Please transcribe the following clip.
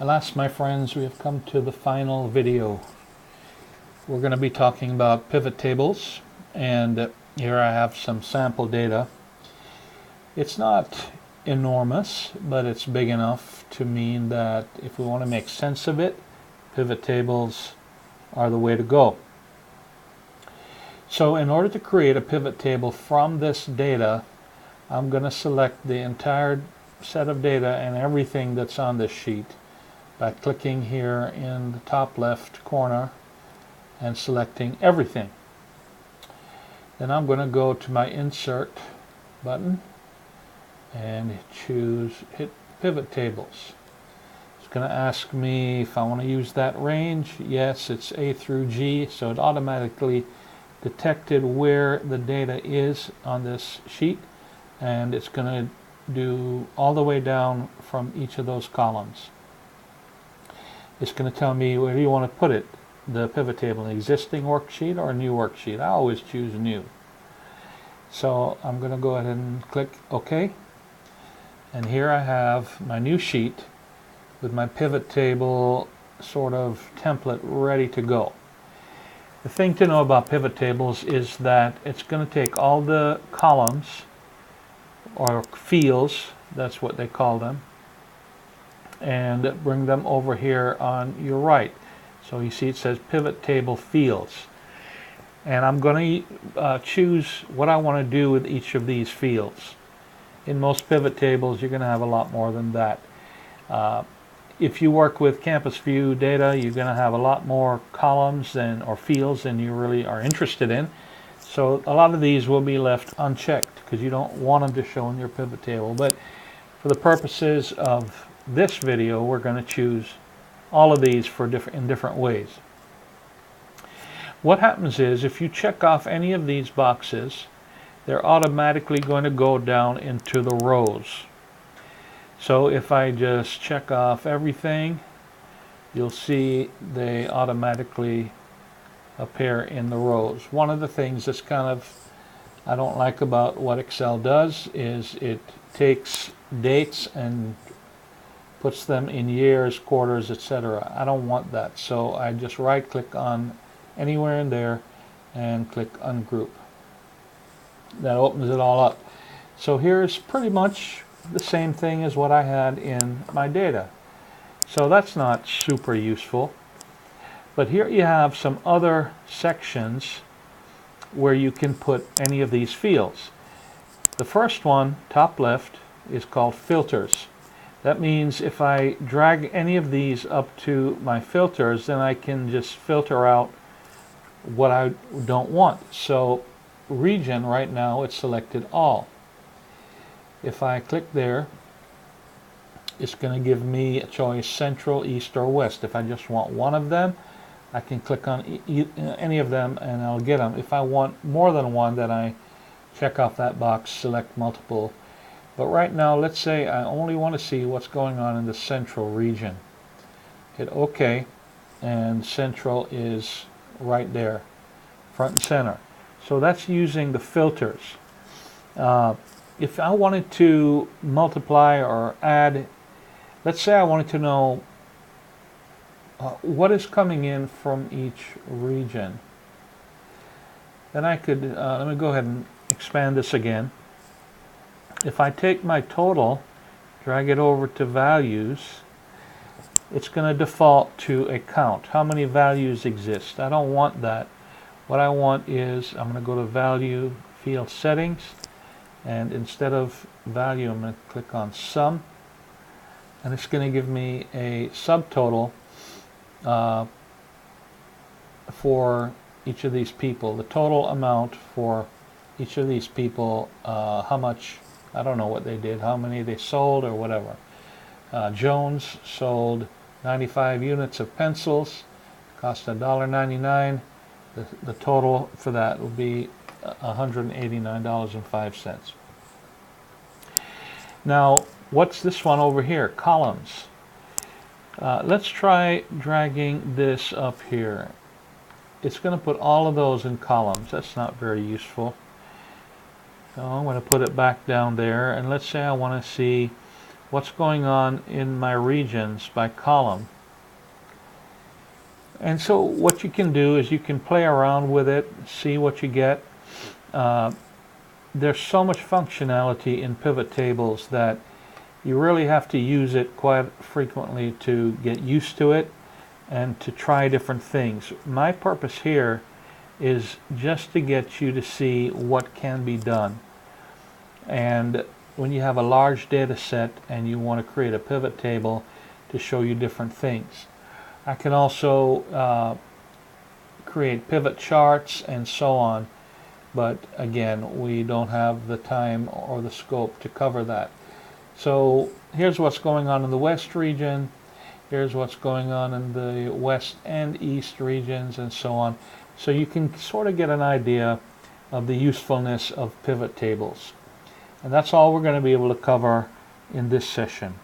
Alas, my friends, we have come to the final video. We're going to be talking about pivot tables, and here I have some sample data. It's not enormous, but it's big enough to mean that if we want to make sense of it, pivot tables are the way to go. So in order to create a pivot table from this data, I'm going to select the entire set of data and everything that's on this sheet by clicking here in the top left corner and selecting everything. Then I'm going to go to my Insert button and hit Pivot Tables. It's going to ask me if I want to use that range. Yes, it's A through G, so it automatically detected where the data is on this sheet, and it's going to do all the way down from each of those columns. It's going to tell me where do you want to put it, the pivot table, an existing worksheet or a new worksheet. I always choose new. So I'm going to go ahead and click OK. And here I have my new sheet with my pivot table sort of template ready to go. The thing to know about pivot tables is that it's going to take all the columns or fields, that's what they call them, and bring them over here on your right. So you see it says pivot table fields. And I'm going to choose what I want to do with each of these fields. In most pivot tables, you're going to have a lot more than that. If you work with Campus View data, you're going to have a lot more columns or fields than you really are interested in. So a lot of these will be left unchecked because you don't want them to show in your pivot table. But for the purposes of this video, we're going to choose all of these in different ways. What happens is if you check off any of these boxes, they're automatically going to go down into the rows. So if I just check off everything, you'll see they automatically appear in the rows. One of the things that's kind of I don't like about what Excel does is it takes dates and puts them in years, quarters, etc. I don't want that, so I just right click on anywhere in there and click Ungroup. That opens it all up. So here's pretty much the same thing as what I had in my data. So that's not super useful. But here you have some other sections where you can put any of these fields. The first one, top left, is called Filters. That means if I drag any of these up to my filters, then I can just filter out what I don't want. So region, right now, it's selected all. If I click there, it's going to give me a choice central, east, or west. If I just want one of them, I can click on any of them and I'll get them. If I want more than one, then I check off that box, select multiple. But right now, let's say I only want to see what's going on in the central region. Hit OK, and central is right there, front and center. So that's using the filters. If I wanted to multiply or add, let's say I wanted to know what is coming in from each region, then I could, let me go ahead and expand this again. If I take my total, drag it over to values, it's going to default to a count. How many values exist? I don't want that. What I want is, I'm going to go to Value, Field Settings, and instead of value, I'm going to click on Sum, and it's going to give me a subtotal for each of these people. The total amount for each of these people, how much, I don't know what they did, how many they sold or whatever. Jones sold 95 units of pencils, cost $1.99. The total for that will be $189.05. Now, what's this one over here? Columns. Let's try dragging this up here. It's going to put all of those in columns. That's not very useful. So I'm going to put it back down there, and let's say I want to see what's going on in my regions by column. And so what you can do is you can play around with it, see what you get. There's so much functionality in pivot tables that you really have to use it quite frequently to get used to it and to try different things. My purpose here is just to get you to see what can be done. And when you have a large data set and you want to create a pivot table to show you different things. I can also create pivot charts and so on, but again, we don't have the time or the scope to cover that. So here's what's going on in the West region, here's what's going on in the West and East regions, and so on. So you can sort of get an idea of the usefulness of pivot tables. And that's all we're going to be able to cover in this session.